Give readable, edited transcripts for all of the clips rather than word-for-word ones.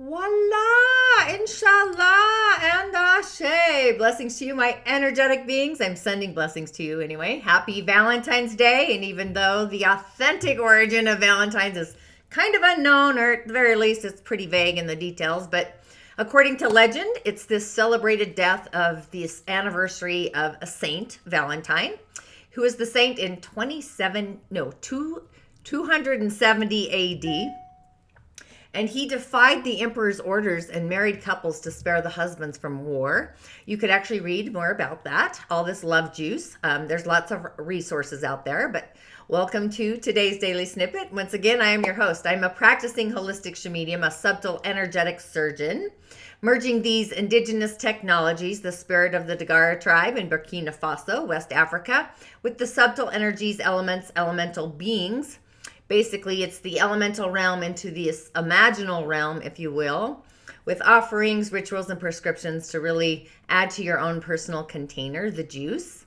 Voila! InShalla and Ashe. Blessings to you, my energetic beings. I'm sending blessings to you anyway. Happy Valentine's Day. And even though the authentic origin of Valentine's is kind of unknown, or at the very least, it's pretty vague in the details, but according to legend, it's this celebrated death of this anniversary of a Saint Valentine, who is the saint in 270 AD. And he defied the emperor's orders and married couples to spare the husbands from war. You could actually read more about that, all this love juice. There's lots of resources out there, but welcome to today's Daily Snippet. Once again, I am your host. I'm a practicing holistic medium, a subtle energetic surgeon, merging these indigenous technologies, the spirit of the Dagara tribe in Burkina Faso, West Africa, with the subtle energies, elements, elemental beings. Basically, it's the elemental realm into the imaginal realm, if you will, with offerings, rituals, and prescriptions to really add to your own personal container, the juice.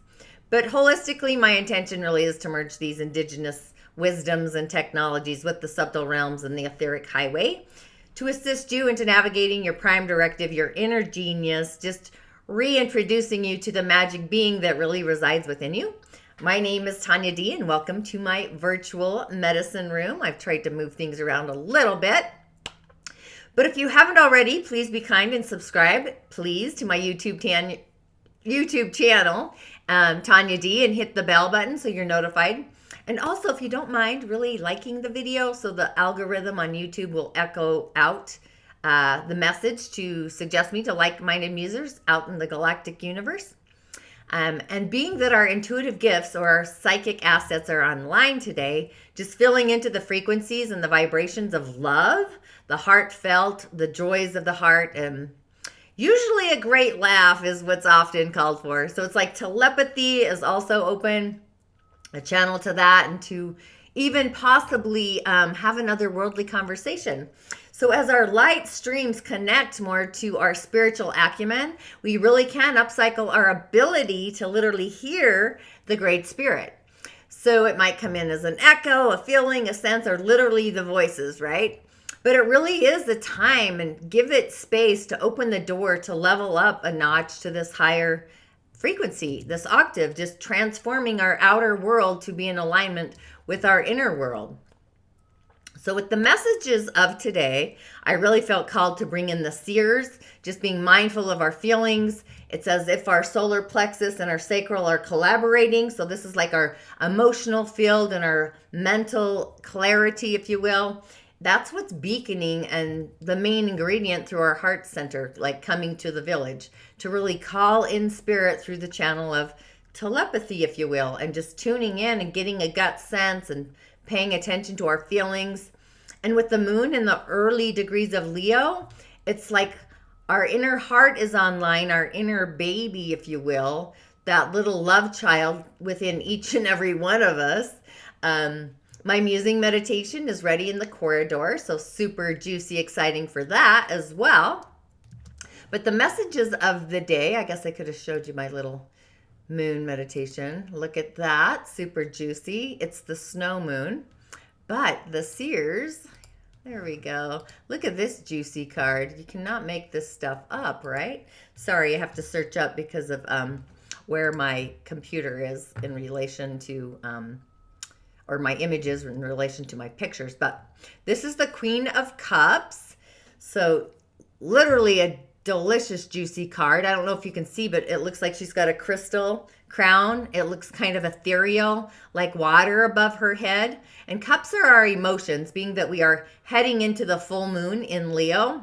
But holistically, my intention really is to merge these indigenous wisdoms and technologies with the subtle realms and the etheric highway to assist you into navigating your prime directive, your inner genius, just reintroducing you to the magic being that really resides within you. My name is Tanya D, and welcome to my virtual medicine room. I've tried to move things around a little bit. But if you haven't already, please be kind and subscribe, please, to my YouTube channel, Tanya D, and hit the bell button so you're notified. And also, if you don't mind, really liking the video so the algorithm on YouTube will echo out the message to suggest me to like-minded users out in the galactic universe. And being that our intuitive gifts or our psychic assets are online today, just filling into the frequencies and the vibrations of love, the heartfelt, the joys of the heart, and usually a great laugh is what's often called for. So it's like telepathy is also open, a channel to that, and to even possibly have an otherworldly conversation. So as our light streams connect more to our spiritual acumen, we really can upcycle our ability to literally hear the Great Spirit. So it might come in as an echo, a feeling, a sense, or literally the voices, right? But it really is the time, and give it space to open the door to level up a notch to this higher frequency, this octave, just transforming our outer world to be in alignment with our inner world. So with the messages of today, I really felt called to bring in the seers, just being mindful of our feelings. It's as if our solar plexus and our sacral are collaborating. So this is like our emotional field and our mental clarity, if you will. That's what's beaconing and the main ingredient through our heart center, like coming to the village, to really call in spirit through the channel of telepathy, if you will, and just tuning in and getting a gut sense and paying attention to our feelings. And with the moon in the early degrees of Leo, it's like our inner heart is online, our inner baby, if you will, that little love child within each and every one of us. My musing meditation is ready in the corridor, so super juicy, exciting for that as well. But the messages of the day, I guess I could have showed you my little moon meditation. Look at that, super juicy. It's the snow moon. But the seers, there we go. Look at this juicy card. You cannot make this stuff up, right? Sorry, I have to search up because of where my computer is in relation to, or my images in relation to my pictures. But this is the Queen of Cups. So literally a delicious juicy card. I don't know if you can see, but it looks like she's got a crystal crown. It looks kind of ethereal, like water above her head. And cups are our emotions, being that we are heading into the full moon in Leo.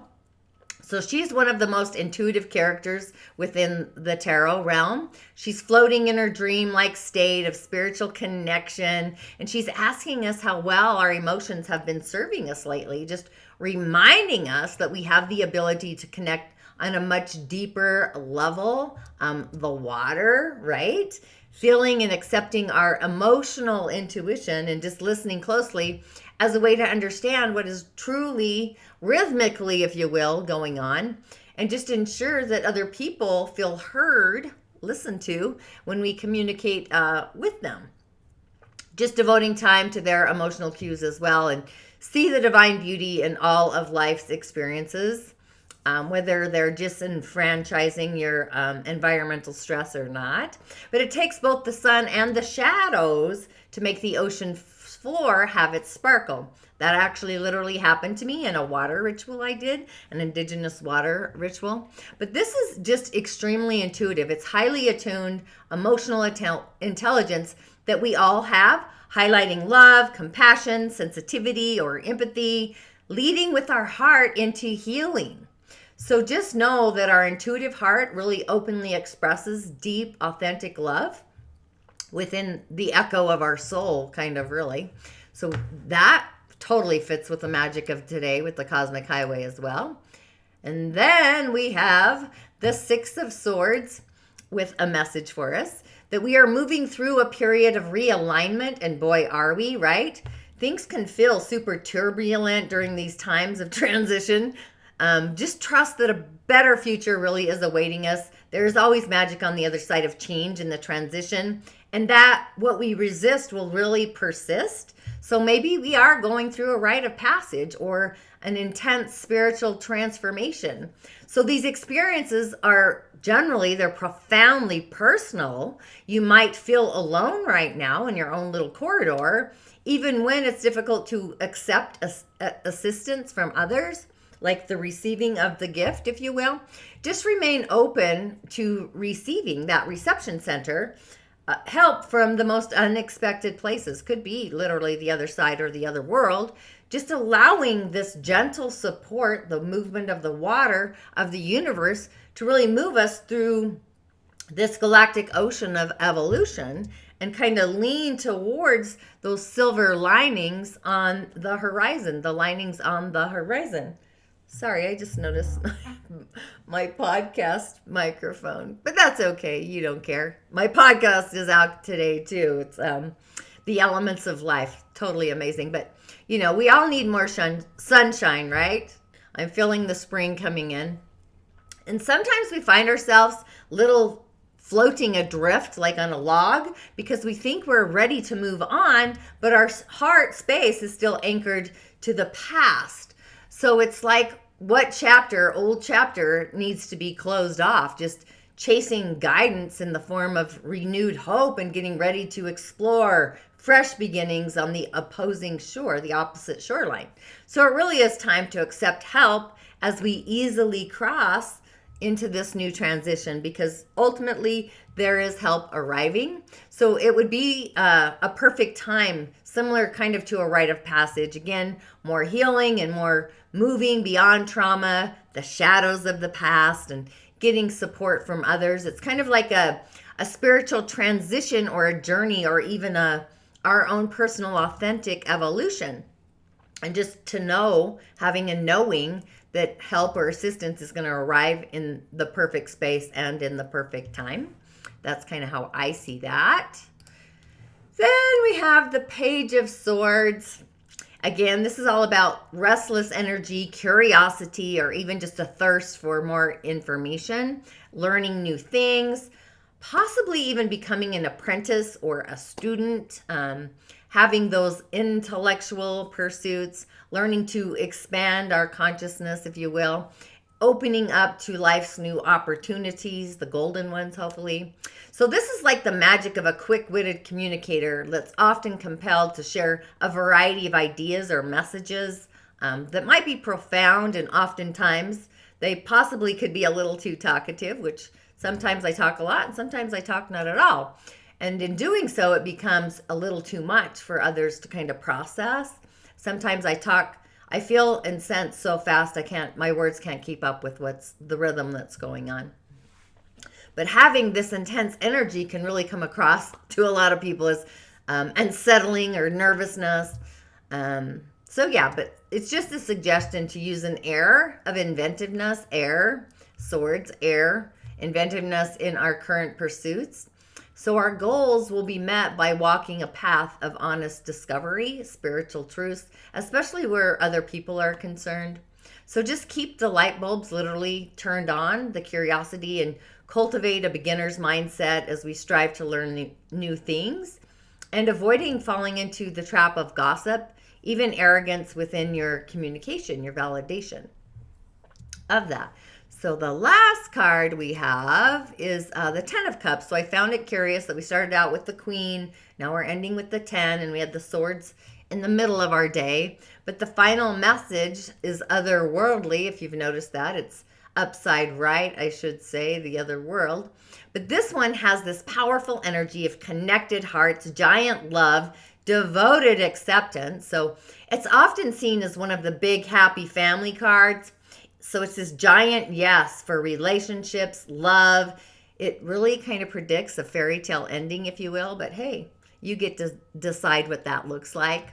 So she's one of the most intuitive characters within the tarot realm. She's floating in her dream-like state of spiritual connection, and she's asking us how well our emotions have been serving us lately, just reminding us that we have the ability to connect on a much deeper level, the water, right? Feeling and accepting our emotional intuition and just listening closely as a way to understand what is truly, rhythmically, if you will, going on, and just ensure that other people feel heard, listened to, when we communicate with them. Just devoting time to their emotional cues as well, and see the divine beauty in all of life's experiences, whether they're disenfranchising your environmental stress or not. But it takes both the sun and the shadows to make the ocean floor have its sparkle. That actually literally happened to me in a water ritual I did, an indigenous water ritual. But this is just extremely intuitive. It's highly attuned emotional intelligence that we all have, highlighting love, compassion, sensitivity, or empathy, leading with our heart into healing. So just know that our intuitive heart really openly expresses deep, authentic love within the echo of our soul, kind of really. So that totally fits with the magic of today with the Cosmic Highway as well. And then we have the Six of Swords with a message for us that we are moving through a period of realignment, and boy, are we, right? Things can feel super turbulent during these times of transition. Just trust that a better future really is awaiting us. There's always magic on the other side of change and the transition, and that what we resist will really persist. So maybe we are going through a rite of passage or an intense spiritual transformation. So these experiences are generally, they're profoundly personal. You might feel alone right now in your own little corridor, even when it's difficult to accept assistance from others, like the receiving of the gift, if you will. Just remain open to receiving that reception center. Help from the most unexpected places. Could be literally the other side or the other world. Just allowing this gentle support, the movement of the water of the universe, to really move us through this galactic ocean of evolution and kind of lean towards those silver linings on the horizon, the linings on the horizon. Sorry, I just noticed my podcast microphone, but that's okay. You don't care. My podcast is out today too. It's The Elements of Life. Totally amazing. But, you know, we all need more sunshine, right? I'm feeling the spring coming in. And sometimes we find ourselves little floating adrift like on a log because we think we're ready to move on, but our heart space is still anchored to the past. So it's like, what old chapter needs to be closed off? Just chasing guidance in the form of renewed hope and getting ready to explore fresh beginnings on the opposing shore, the opposite shoreline. So it really is time to accept help as we easily cross into this new transition, because ultimately there is help arriving. So it would be a perfect time, similar kind of to a rite of passage. Again, more healing and more moving beyond trauma, the shadows of the past, and getting support from others. It's kind of like a spiritual transition or a journey, or even our own personal authentic evolution. And just to know, having a knowing that help or assistance is going to arrive in the perfect space and in the perfect time. That's kind of how I see that. Then we have the Page of Swords. Again, this is all about restless energy, curiosity, or even just a thirst for more information, learning new things, possibly even becoming an apprentice or a student, having those intellectual pursuits, learning to expand our consciousness, if you will, opening up to life's new opportunities, the golden ones, hopefully. So this is like the magic of a quick-witted communicator that's often compelled to share a variety of ideas or messages that might be profound, and oftentimes they possibly could be a little too talkative, which sometimes I talk a lot and sometimes I talk not at all. And in doing so, it becomes a little too much for others to kind of process. Sometimes I feel and sense so fast my words can't keep up with what's the rhythm that's going on. But having this intense energy can really come across to a lot of people as unsettling or nervousness. So yeah, but it's just a suggestion to use an air of inventiveness, swords, inventiveness in our current pursuits. So our goals will be met by walking a path of honest discovery, spiritual truths, especially where other people are concerned. So just keep the light bulbs literally turned on, the curiosity, and cultivate a beginner's mindset as we strive to learn new things, and avoiding falling into the trap of gossip, even arrogance within your communication, your validation of that. So the last card we have is the 10 of Cups. So I found it curious that we started out with the Queen. Now we're ending with the 10, and we had the swords in the middle of our day. But the final message is otherworldly. If you've noticed that, it's upside right, I should say, the other world. But this one has this powerful energy of connected hearts, giant love, devoted acceptance. So it's often seen as one of the big happy family cards. So it's this giant yes for relationships, love. It really kind of predicts a fairy tale ending, if you will. But hey, you get to decide what that looks like.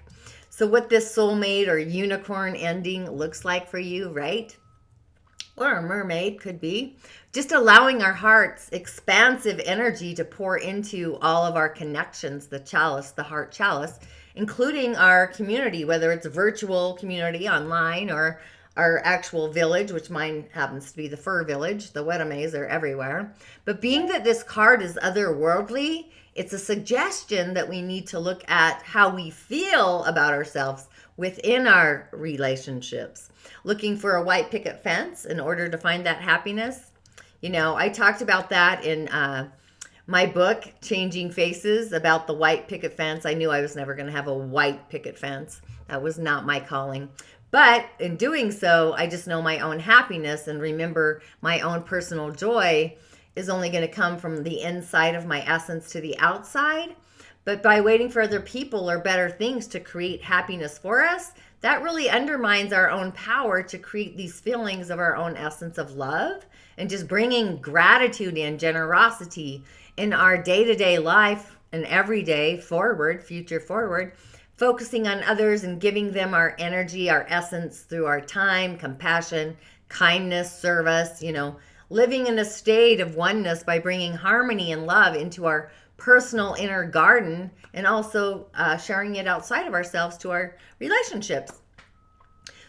So what this soulmate or unicorn ending looks like for you, right? Or a mermaid could be. Just allowing our heart's expansive energy to pour into all of our connections, the chalice, the heart chalice, including our community, whether it's a virtual community online or our actual village, which mine happens to be the fur village. The Wetames are everywhere. But being that this card is otherworldly, it's a suggestion that we need to look at how we feel about ourselves within our relationships. Looking for a white picket fence in order to find that happiness. You know, I talked about that in my book, Changing Faces, about the white picket fence. I knew I was never going to have a white picket fence. That was not my calling. But in doing so, I just know my own happiness and remember my own personal joy is only going to come from the inside of my essence to the outside. But by waiting for other people or better things to create happiness for us, that really undermines our own power to create these feelings of our own essence of love and just bringing gratitude and generosity in our day-to-day life and every day forward, future forward, focusing on others and giving them our energy, our essence through our time, compassion, kindness, service, you know, living in a state of oneness by bringing harmony and love into our personal inner garden and also sharing it outside of ourselves to our relationships.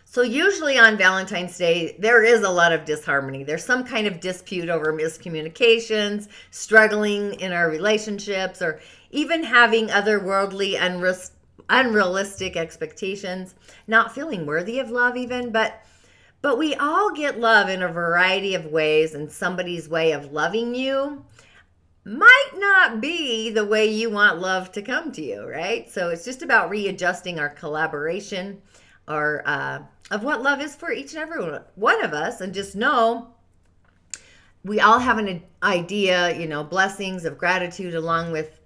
So usually on Valentine's Day, there is a lot of disharmony. There's some kind of dispute over miscommunications, struggling in our relationships, or even having otherworldly unrealistic expectations, not feeling worthy of love even, but we all get love in a variety of ways, and somebody's way of loving you might not be the way you want love to come to you, right? So it's just about readjusting our collaboration or of what love is for each and every one of us, and just know we all have an idea, you know, blessings of gratitude along with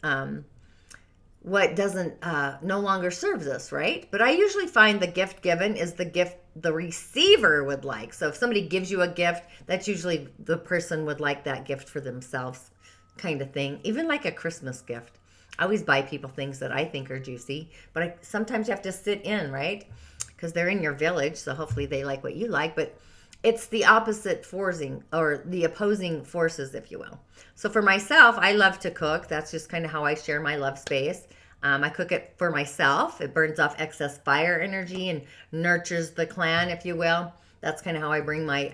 what doesn't no longer serves us, right? But I usually find the gift given is the gift the receiver would like. So if somebody gives you a gift, that's usually the person would like that gift for themselves, kind of thing. Even like a Christmas gift. I always buy people things that I think are juicy, but sometimes you have to sit in, right? Because they're in your village, so hopefully they like what you like, but it's the opposite forcing or the opposing forces, if you will. So for myself, I love to cook. That's just kind of how I share my love space. I cook it for myself. It burns off excess fire energy and nurtures the clan, if you will. That's kind of how I bring my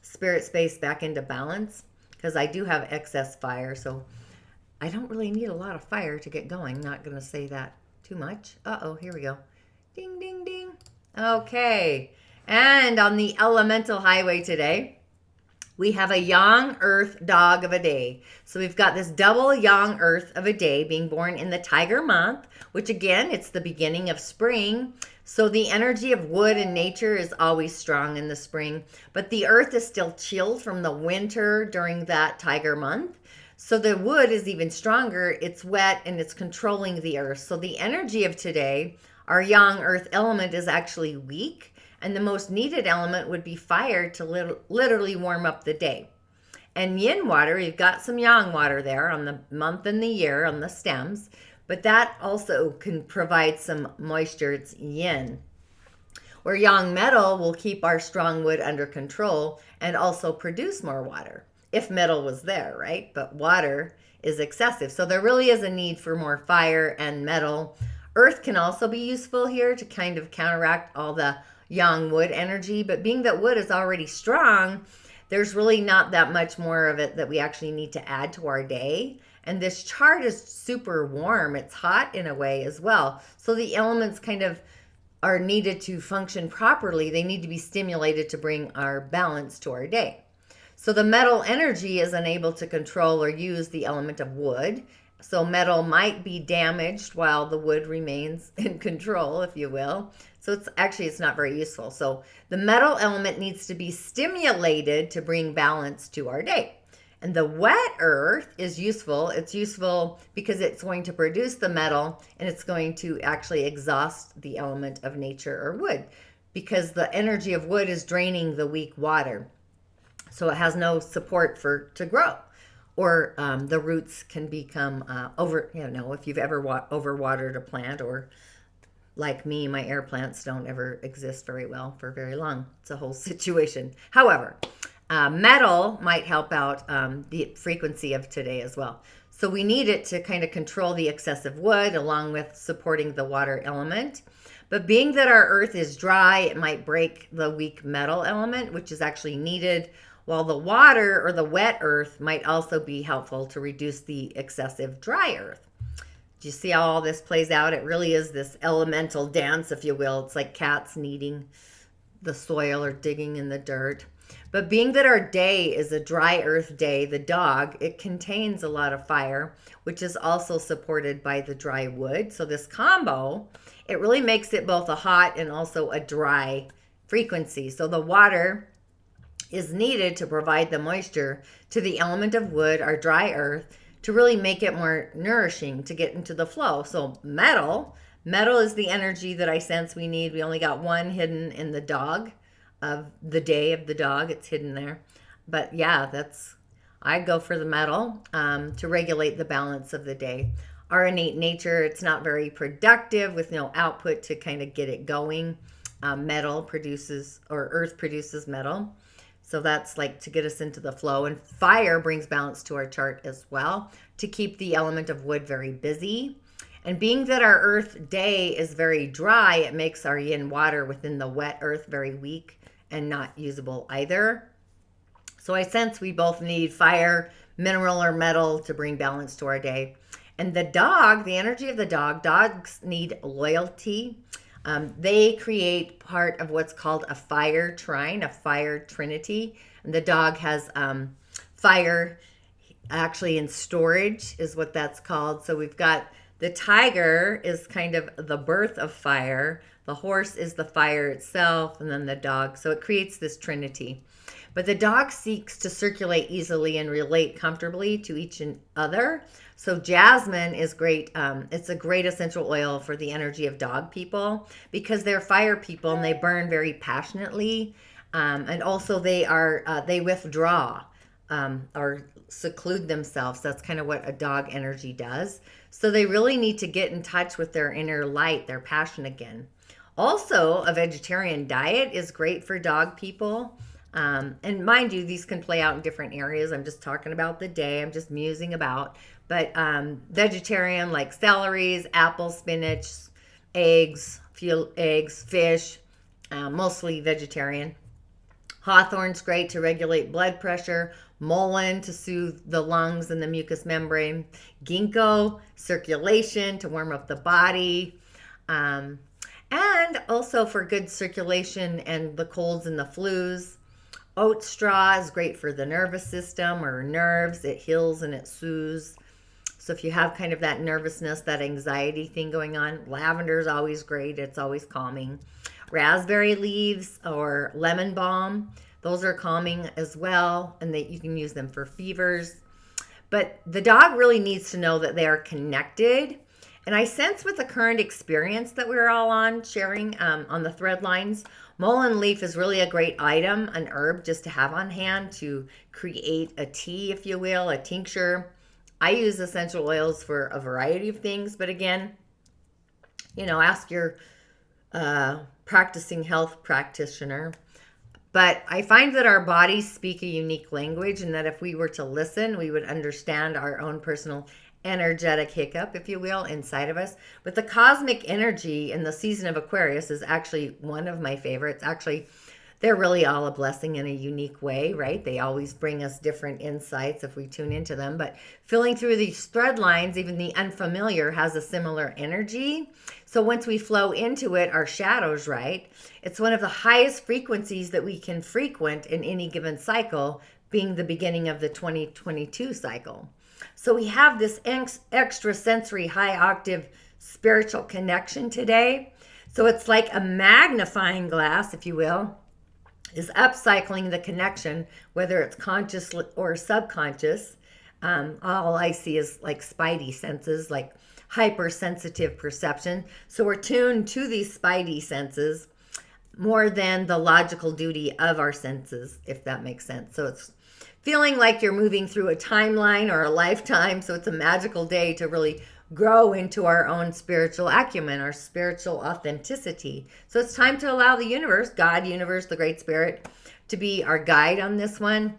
spirit space back into balance, because I do have excess fire, so I don't really need a lot of fire to get going. Not going to say that too much. Uh-oh, here we go. Ding, ding, ding. Okay. And on the elemental highway today, we have a Yang Earth dog of a day. So we've got this double Yang Earth of a day being born in the Tiger month, which again, it's the beginning of spring. So the energy of wood and nature is always strong in the spring, but the earth is still chilled from the winter during that Tiger month. So the wood is even stronger. It's wet and it's controlling the earth. So the energy of today, our Yang Earth element, is actually weak. And the most needed element would be fire to literally warm up the day. And yin water, you've got some yang water there on the month and the year on the stems, but that also can provide some moisture. It's yin. Where yang metal will keep our strong wood under control and also produce more water, if metal was there, right? But water is excessive. So there really is a need for more fire and metal. Earth can also be useful here to kind of counteract all the yang wood energy, but being that wood is already strong, there's really not that much more of it that we actually need to add to our day. And this chart is super warm. It's hot in a way as well. So the elements kind of are needed to function properly, they need to be stimulated to bring our balance to our day. So the metal energy is unable to control or use the element of wood. So metal might be damaged while the wood remains in control, if you will. So it's not very useful. So the metal element needs to be stimulated to bring balance to our day. And the wet earth is useful. It's useful because it's going to produce the metal, and it's going to actually exhaust the element of nature or wood, because the energy of wood is draining the weak water. So it has no support to grow, or the roots can become if you've ever overwatered a plant, or like me, my air plants don't ever exist very well for very long. It's a whole situation. However, metal might help out the frequency of today as well. So we need it to kind of control the excessive wood along with supporting the water element. But being that our earth is dry, it might break the weak metal element, which is actually needed, while the water or the wet earth might also be helpful to reduce the excessive dry earth. Do you see how all this plays out? It really is this elemental dance, if you will. It's like cats kneading the soil or digging in the dirt. But being that our day is a dry earth day, the dog, it contains a lot of fire, which is also supported by the dry wood. So this combo, it really makes it both a hot and also a dry frequency. So the water is needed to provide the moisture to the element of wood, our dry earth, to really make it more nourishing to get into the flow. So metal is the energy that I sense we need. We only got one hidden in the dog of the day of the dog. It's hidden there. But yeah, I go for the metal to regulate the balance of the day. Our innate nature, it's not very productive with no output to kind of get it going. Earth produces metal. So that's like to get us into the flow. And fire brings balance to our chart as well, to keep the element of wood very busy. And being that our earth day is very dry, it makes our yin water within the wet earth very weak and not usable either. So I sense we both need fire, mineral, or metal to bring balance to our day. And the dog, the energy of the dog, dogs need loyalty. They create part of what's called a fire trine, a fire trinity. And the dog has fire actually in storage is what that's called. So we've got the tiger is kind of the birth of fire. The horse is the fire itself, and then the dog. So it creates this trinity. But the dog seeks to circulate easily and relate comfortably to each other. So jasmine is great. It's a great essential oil for the energy of dog people, because they're fire people and they burn very passionately. And also they withdraw or seclude themselves. That's kind of what a dog energy does. So they really need to get in touch with their inner light, their passion again. Also, a vegetarian diet is great for dog people. And mind you, these can play out in different areas. I'm just talking about the day. I'm just musing about. But vegetarian, like celeries, apples, spinach, eggs, fish, mostly vegetarian. Hawthorn's great to regulate blood pressure. Mullein to soothe the lungs and the mucous membrane. Ginkgo, circulation to warm up the body. And also for good circulation and the colds and the flus. Oat straw is great for the nervous system or nerves. It heals and it soothes. So if you have kind of that nervousness, that anxiety thing going on, lavender is always great. It's always calming. Raspberry leaves or lemon balm, those are calming as well, and you can use them for fevers. But the dog really needs to know that they are connected. And I sense with the current experience that we're all sharing on the thread lines, mullein leaf is really a great item, an herb just to have on hand to create a tea, if you will, a tincture. I use essential oils for a variety of things, but again, ask your practicing health practitioner. But I find that our bodies speak a unique language, and that if we were to listen, we would understand our own personal energetic hiccup, if you will, inside of us. But the cosmic energy in the season of Aquarius is actually one of my favorites. Actually, They're really all a blessing in a unique way, right? They always bring us different insights if we tune into them. But filling through these thread lines, even the unfamiliar has a similar energy. So once we flow into it, our shadows, right? It's one of the highest frequencies that we can frequent in any given cycle, being the beginning of the 2022 cycle. So we have this extra sensory high octave spiritual connection today. So it's like a magnifying glass, if you will, is upcycling the connection, whether it's conscious or subconscious. All I see is like spidey senses, like hypersensitive perception. So we're tuned to these spidey senses more than the logical duty of our senses, if that makes sense. So it's feeling like you're moving through a timeline or a lifetime. So it's a magical day to really grow into our own spiritual acumen, our spiritual authenticity. So it's time to allow the universe, God, universe, the Great Spirit, to be our guide on this one,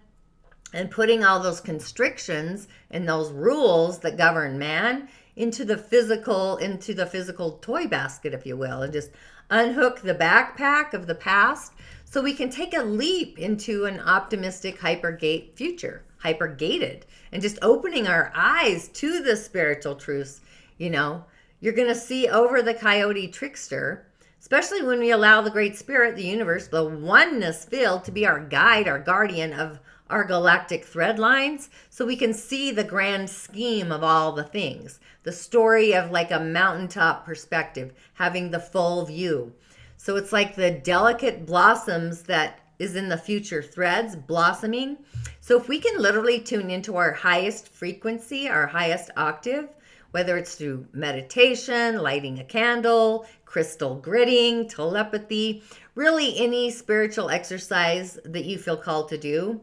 and putting all those constrictions and those rules that govern man into the physical toy basket, if you will, and just unhook the backpack of the past so we can take a leap into an optimistic hypergate future, hypergated, and just opening our eyes to the spiritual truths. You know, you're going to see over the coyote trickster, especially when we allow the Great Spirit, the universe, the oneness field to be our guide, our guardian of our galactic thread lines, so we can see the grand scheme of all the things, the story of like a mountaintop perspective, having the full view. So it's like the delicate blossoms that is in the future threads blossoming. So if we can literally tune into our highest frequency, our highest octave, whether it's through meditation, lighting a candle, crystal gritting, telepathy, really any spiritual exercise that you feel called to do,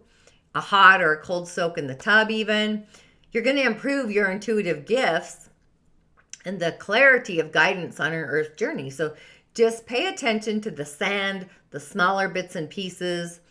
a hot or a cold soak in the tub even, you're going to improve your intuitive gifts and the clarity of guidance on our earth journey. So just pay attention to the sand, the smaller bits and pieces,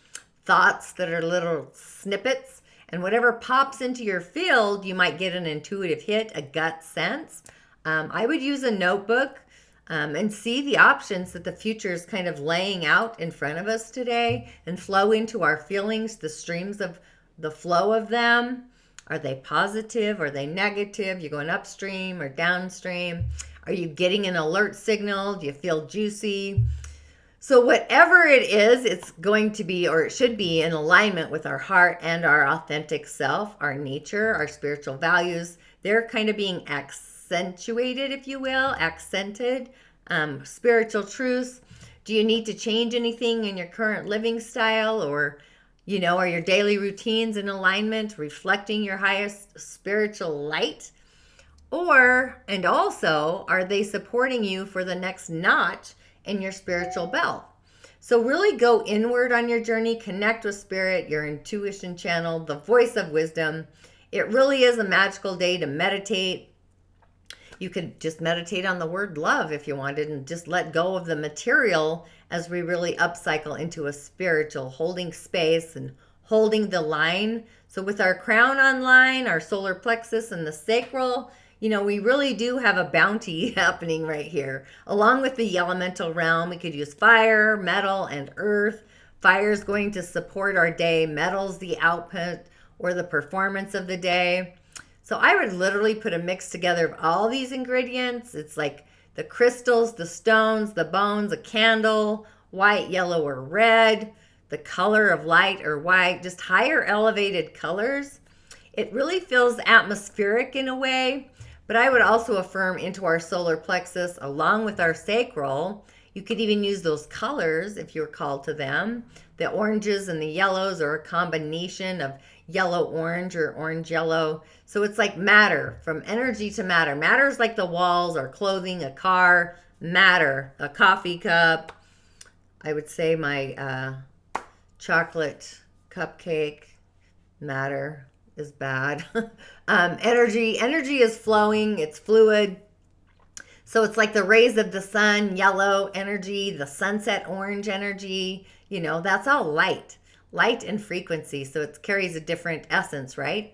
thoughts that are little snippets, and whatever pops into your field, you might get an intuitive hit, a gut sense. I would use a notebook and see the options that the future is kind of laying out in front of us today, and flow into our feelings, the streams of the flow of them. Are they positive? Are they negative? You're going upstream or downstream? Are you getting an alert signal? Do you feel juicy? So whatever it is, it's going to be, or it should be, in alignment with our heart and our authentic self, our nature, our spiritual values. They're kind of being accentuated, if you will, accented. Spiritual truths. Do you need to change anything in your current living style, or, you know, are your daily routines in alignment, reflecting your highest spiritual light? Or, and also, are they supporting you for the next notch in your spiritual belt? So really go inward on your journey, connect with spirit, your intuition channel, the voice of wisdom. It really is a magical day to meditate. You could just meditate on the word love if you wanted, and just let go of the material as we really upcycle into a spiritual, holding space and holding the line. So with our crown on line, our solar plexus and the sacral, you know, we really do have a bounty happening right here. Along with the elemental realm, we could use fire, metal, and earth. Fire is going to support our day. Metal's the output or the performance of the day. So I would literally put a mix together of all these ingredients. It's like the crystals, the stones, the bones, a candle, white, yellow, or red, the color of light or white, just higher elevated colors. It really feels atmospheric in a way. But I would also affirm into our solar plexus along with our sacral. You could even use those colors if you're called to them. The oranges and the yellows are a combination of yellow-orange or orange-yellow. So it's like matter, from energy to matter. Matter is like the walls, our clothing, a car. Matter, a coffee cup. I would say my chocolate cupcake. Matter is bad. Energy is flowing, it's fluid. So it's like the rays of the sun, yellow energy, the sunset orange energy, you know, that's all light and frequency. So it carries a different essence, right?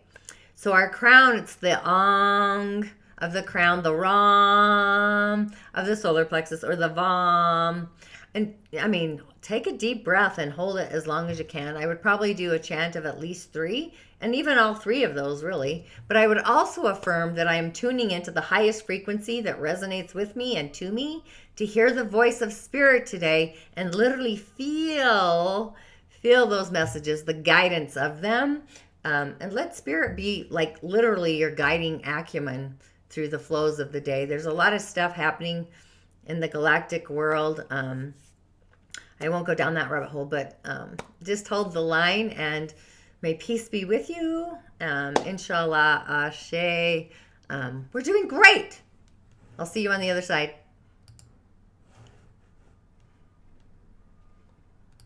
So our crown, it's the Ong, of the crown, the Ram of the solar plexus, or the Vam. And I mean, take a deep breath and hold it as long as you can. I would probably do a chant of at least 3, and even all 3 of those really. But I would also affirm that I am tuning into the highest frequency that resonates with me and to me, to hear the voice of spirit today and literally feel those messages, the guidance of them. And let spirit be like literally your guiding acumen through the flows of the day. There's a lot of stuff happening in the galactic world. I won't go down that rabbit hole, but just hold the line, and may peace be with you. InShalla, Ashe. We're doing great. I'll see you on the other side.